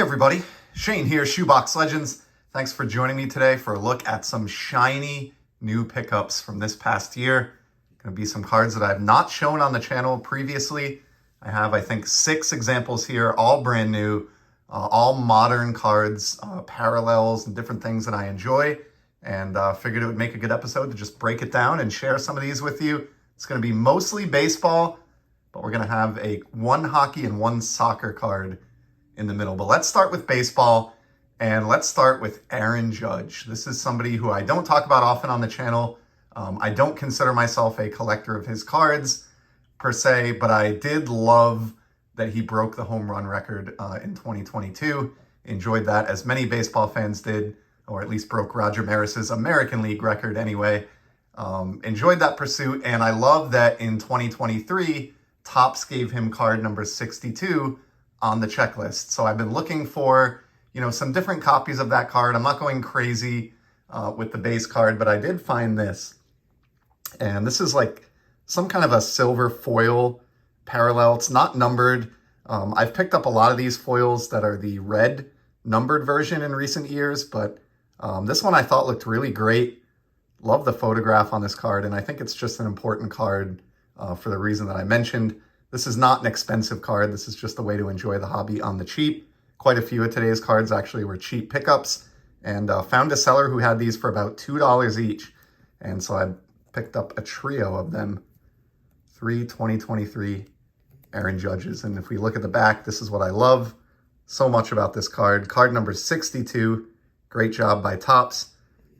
everybody, Shane here, Shoebox Legends. Thanks for joining me today for a look at some shiny new pickups from this past year. Going to be some cards that I've not shown on the channel previously. I have, I think, 6 examples here, all brand new, all modern cards, parallels and different things that I enjoy. And figured it would make a good episode to just break it down and share some of these with you. It's going to be mostly baseball, but we're going to have one hockey and one soccer card in the middle. But let's start with baseball, and let's start with Aaron Judge. This is somebody who I don't talk about often on the channel. I don't consider myself a collector of his cards per se, but I did love that he broke the home run record in 2022. Enjoyed that, as many baseball fans did, or at least broke Roger Maris's American League record anyway. Enjoyed that pursuit, and I love that in 2023, Topps gave him card number 62 on the checklist. So I've been looking for, some different copies of that card. I'm not going crazy with the base card, but I did find this. And this is like some kind of a silver foil parallel. It's not numbered. I've picked up a lot of these foils that are the red numbered version in recent years, but this one I thought looked really great. Love the photograph on this card, and I think it's just an important card for the reason that I mentioned. This is not an expensive card. This is just a way to enjoy the hobby on the cheap. Quite a few of today's cards actually were cheap pickups, and found a seller who had these for about $2 each. And so I picked up a trio of them. 3 2023 Aaron Judges. And if we look at the back, this is what I love so much about this card. Card number 62. Great job by Topps.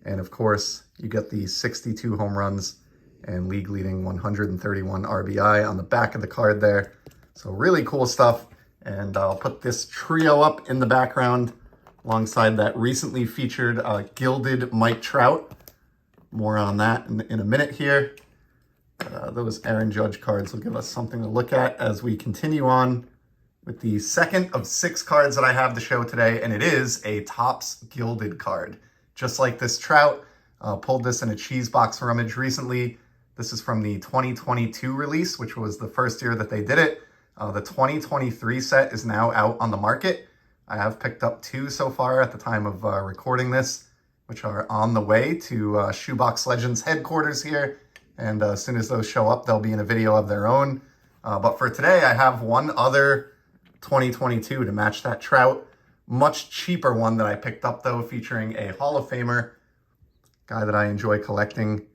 And of course, you get the 62 home runs and league-leading 131 RBI on the back of the card there. So really cool stuff. And I'll put this trio up in the background alongside that recently featured gilded Mike Trout. More on that in a minute here. Those Aaron Judge cards will give us something to look at as we continue on with the second of 6 cards that I have to show today. And it is a Topps gilded card. Just like this Trout, pulled this in a cheese box rummage recently. This is from the 2022 release, which was the first year that they did it. The 2023 set is now out on the market. I have picked up 2 so far at the time of recording this, which are on the way to Shoebox Legends headquarters here. And as soon as those show up, they'll be in a video of their own. But for today, I have one other 2022 to match that Trout. Much cheaper one that I picked up, though, featuring a Hall of Famer, guy that I enjoy collecting.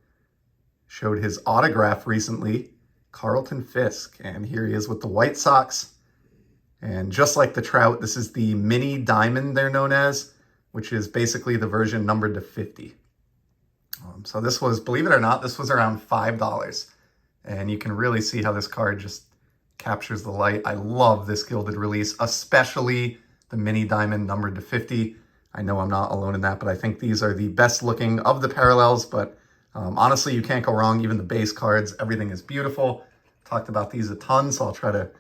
Showed his autograph recently, Carlton Fisk, and here he is with the White Sox. And just like the Trout, this is the mini diamond they're known as, which is basically the version numbered to 50. So this was, believe it or not, this was around $5. And you can really see how this card just captures the light. I love this gilded release, especially the mini diamond numbered to 50. I know I'm not alone in that, but I think these are the best looking of the parallels. But honestly, you can't go wrong. Even the base cards, everything is beautiful. Talked about these a ton, so I'll try to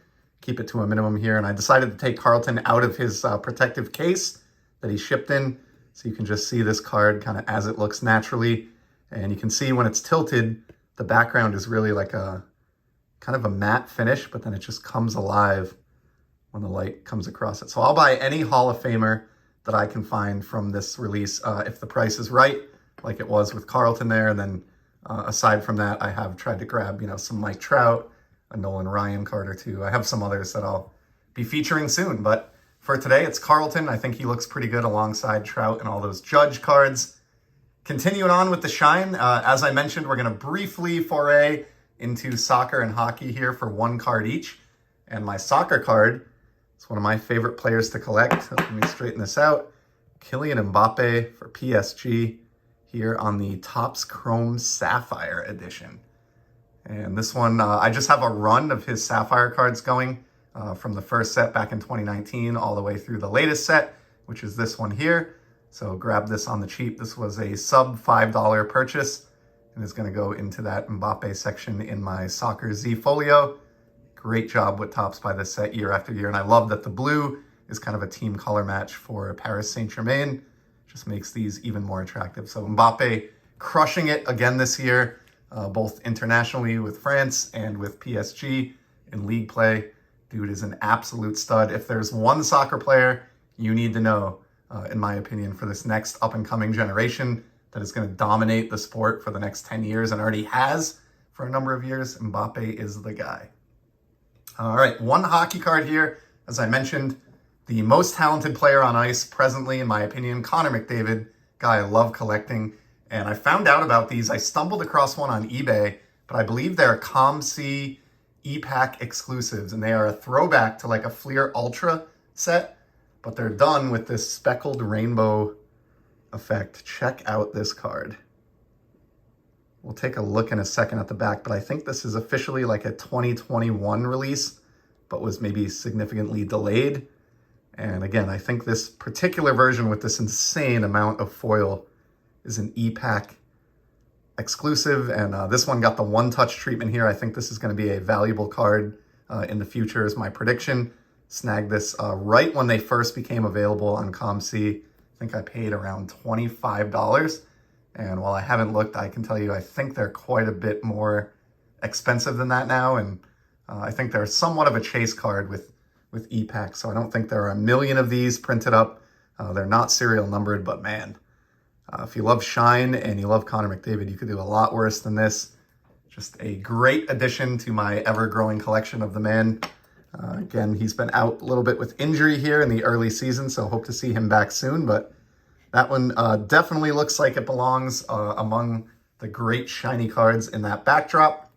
keep it to a minimum here. And I decided to take Carlton out of his protective case that he shipped in. So you can just see this card kind of as it looks naturally. And you can see when it's tilted, the background is really like a kind of a matte finish, but then it just comes alive when the light comes across it. So I'll buy any Hall of Famer that I can find from this release if the price is right, like it was with Carlton there. And then aside from that, I have tried to grab, some Mike Trout, a Nolan Ryan card or 2. I have some others that I'll be featuring soon. But for today, it's Carlton. I think he looks pretty good alongside Trout and all those Judge cards. Continuing on with the shine, as I mentioned, we're going to briefly foray into soccer and hockey here for 1 card each. And my soccer card is one of my favorite players to collect. Let me straighten this out. Kylian Mbappe for PSG here on the Topps Chrome Sapphire edition. And this one, I just have a run of his Sapphire cards going from the first set back in 2019 all the way through the latest set, which is this one here. So grab this on the cheap. This was a sub $5 purchase and is going to go into that Mbappe section in my Soccer Z folio. Great job with Topps by this set year after year. And I love that the blue is kind of a team color match for Paris Saint-Germain. Just makes these even more attractive. So Mbappe crushing it again this year, both internationally with France and with PSG in league play. Dude is an absolute stud. If there's one soccer player you need to know, in my opinion, for this next up-and-coming generation that is going to dominate the sport for the next 10 years and already has for a number of years. Mbappe is the guy. All right, one hockey card here. As I mentioned, the most talented player on ice presently, in my opinion, Connor McDavid, guy I love collecting. And I found out about these. I stumbled across one on eBay, but I believe they're COMC E-Pack exclusives, and they are a throwback to like a Fleer Ultra set, but they're done with this speckled rainbow effect. Check out this card. We'll take a look in a second at the back, but I think this is officially like a 2021 release, but was maybe significantly delayed. And again, I think this particular version with this insane amount of foil is an E-Pack exclusive, and this one got the one-touch treatment here. I think this is going to be a valuable card in the future is my prediction. Snagged this right when they first became available on COMC. I think I paid around $25. And while I haven't looked, I can tell you I think they're quite a bit more expensive than that now. And I think they're somewhat of a chase card with E-Pack. So I don't think there are a million of these printed up. They're not serial numbered, but man, if you love Shine and you love Connor McDavid, you could do a lot worse than this. Just a great addition to my ever-growing collection of the man. Again, he's been out a little bit with injury here in the early season, so hope to see him back soon. But that one definitely looks like it belongs among the great shiny cards in that backdrop.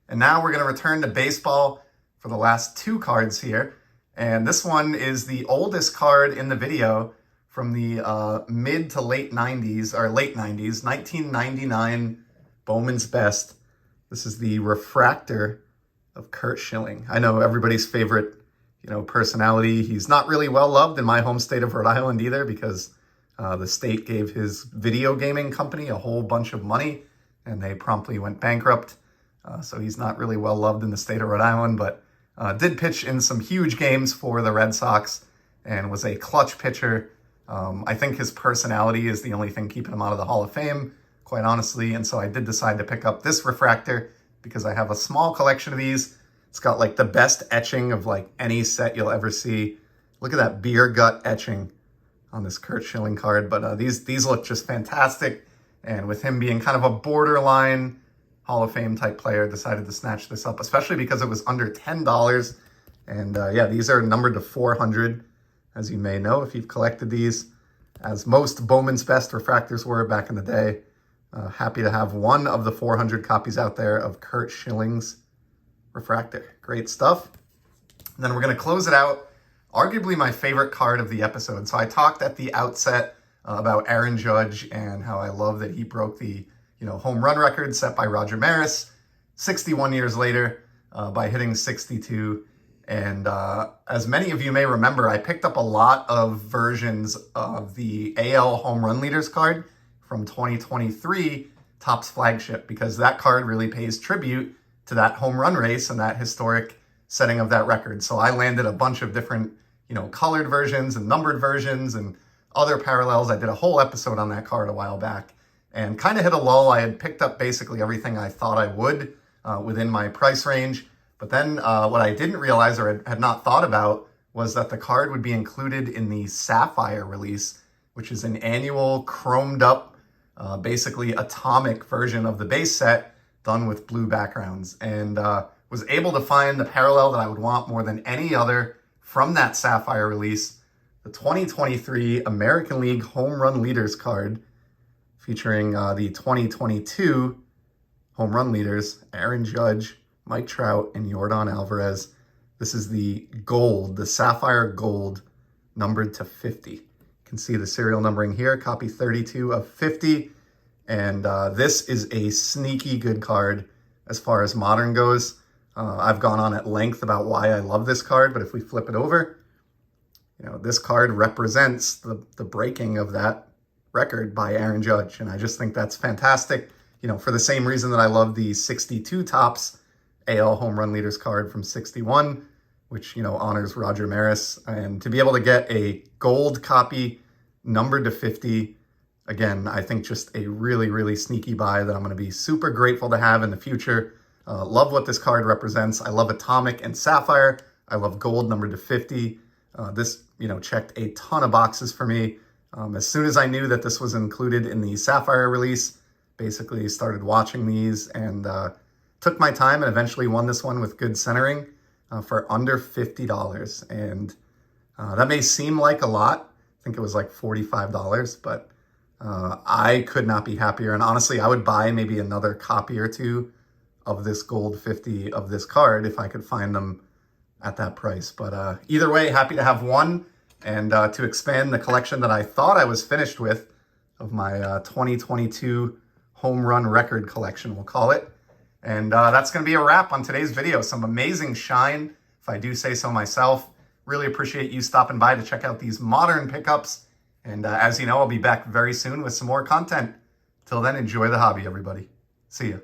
And now we're going to return to baseball for the last two cards here. And this one is the oldest card in the video, from the mid to late 90s, or late 90s, 1999 Bowman's Best. This is the refractor of Curt Schilling. I know everybody's favorite, personality. He's not really well loved in my home state of Rhode Island either, because the state gave his video gaming company a whole bunch of money and they promptly went bankrupt. So he's not really well loved in the state of Rhode Island, but did pitch in some huge games for the Red Sox and was a clutch pitcher. I think his personality is the only thing keeping him out of the Hall of Fame, quite honestly. And so I did decide to pick up this refractor because I have a small collection of these. It's got like the best etching of like any set you'll ever see. Look at that beer gut etching on this Curt Schilling card. But these look just fantastic. And with him being kind of a borderline Hall of Fame type player, decided to snatch this up, especially because it was under $10. And yeah, these are numbered to 400. As you may know, if you've collected these, as most Bowman's Best refractors were back in the day. Happy to have one of the 400 copies out there of Curt Schilling's refractor. Great stuff. And then we're going to close it out. Arguably my favorite card of the episode. So I talked at the outset about Aaron Judge and how I love that he broke the home run record set by Roger Maris 61 years later by hitting 62. And as many of you may remember, I picked up a lot of versions of the AL Home Run Leaders card from 2023 Topps Flagship, because that card really pays tribute to that home run race and that historic setting of that record. So I landed a bunch of different, colored versions and numbered versions and other parallels. I did a whole episode on that card a while back and kind of hit a lull. I had picked up basically everything I thought I would within my price range. But then what I didn't realize or had not thought about was that the card would be included in the Sapphire release, which is an annual chromed up, basically atomic version of the base set done with blue backgrounds. And was able to find the parallel that I would want more than any other from that Sapphire release, the 2023 American League Home Run Leaders card, featuring the 2022 Home Run Leaders, Aaron Judge, Mike Trout, and Yordan Alvarez. This is the gold, the Sapphire Gold, numbered to 50. You can see the serial numbering here, copy 32 of 50. And this is a sneaky good card as far as modern goes. I've gone on at length about why I love this card, but if we flip it over, this card represents the breaking of that record by Aaron Judge. And I just think that's fantastic, for the same reason that I love the 62 Topps AL Home Run Leaders card from 61, which, honors Roger Maris. And to be able to get a gold copy numbered to 50, again, I think just a really, really sneaky buy that I'm going to be super grateful to have in the future. Love what this card represents. I love Atomic and Sapphire. I love gold numbered to 50. This, checked a ton of boxes for me. As soon as I knew that this was included in the Sapphire release, basically started watching these and took my time and eventually won this one with good centering for under $50. And that may seem like a lot. I think it was like $45, but I could not be happier. And honestly, I would buy maybe another copy or two of this gold 50 of this card if I could find them at that price. But either way, happy to have one and to expand the collection that I thought I was finished with of my 2022 home run record collection, we'll call it. And that's going to be a wrap on today's video. Some amazing shine, if I do say so myself. Really appreciate you stopping by to check out these modern pickups. And as you know, I'll be back very soon with some more content. Till then, enjoy the hobby, everybody. See ya.